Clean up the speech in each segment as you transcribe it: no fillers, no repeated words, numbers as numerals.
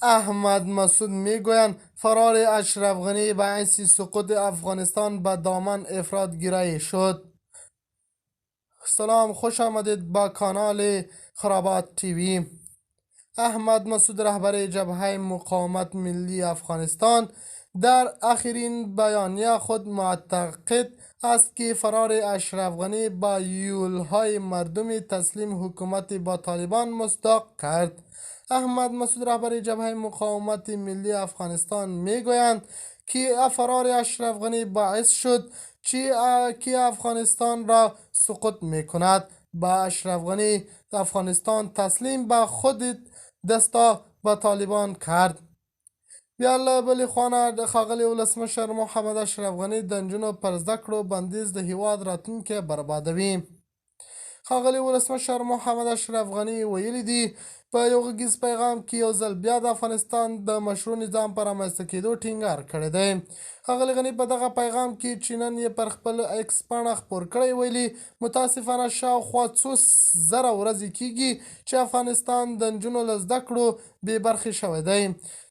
احمد مسعود میگویند فرار اشرف غنی باعث سقوط افغانستان به دامن افراطگرایی شد. سلام، خوش آمدید با کانال خرابات تیوی. احمد مسعود رهبر جبهه مقاومت ملی افغانستان در آخرین بیانیه خود معتقد است که فرار اشرف غنی با یولهای مردم تسلیم حکومت با طالبان مصداق کرد. احمد مسعود رهبر جبهه مقاومت ملی افغانستان میگویند که فرار اشرف غنی باعث شد که افغانستان را سقوط میکند. با اشرف غنی افغانستان تسلیم به خود دستا به طالبان کرد. بیا له بلې خوانه ښاغلي ولسمشر محمد اشرف غني د نجونو پر زده کړو بندیز د هیواد راتلونکی بربادوي. ښاغلي ولسمشر محمد اشرف غني ویلي دي په یو غږیز پیغام کې یو ځل بیا د افغانستان د مشروع نظام پر رامنځته کېدو ټینګار کړی دی. ښاغلي غني په دغه پیغام کې چې نن یې پر خپل ایکس پاڼه خپور کړی ویلي متاسفانه شاوخوا څو زره ورځې کېږي چې افغانستان د نجونو له زده کړو بې برخې شوی دی.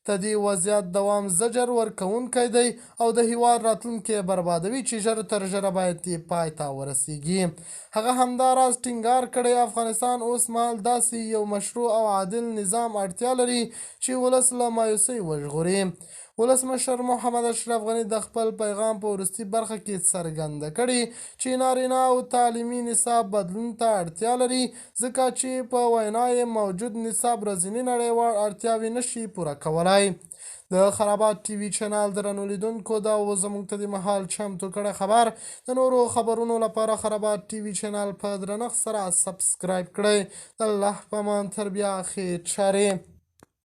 د دې وضعیت دوام زجر ورکوونکی دی او د هیواد راتلونکی بربادوي چې ژر تر ژره باید یې پای ته ورسیږي. هغه همداراز ټینګار کړی افغانستان اوس مهال داسې یو مشروع او عادل نظام اړتیا لري چې ولس له مایوسۍ وژغوري. ولسمشر محمد اشرف غني د خپل پیغام په وروستي برخه کې څرګنده کړې چې نارینه او تعلیمي نصاب بدلون ته اړتیا لري ځکه چې په وینا یې موجود نصاب ورځني نړیوال اړتیاوې نشي پوره کولی. د خرابات ټي وي چینل درنو لیدونکو دا و زموږ ته د مهال چمتو کړی خبر. د نورو خبرونو لپاره خرابات ټي وي چینل په درنښت سره سبسکرایب کړئ. د الله په امان تر بیا ښې چارې.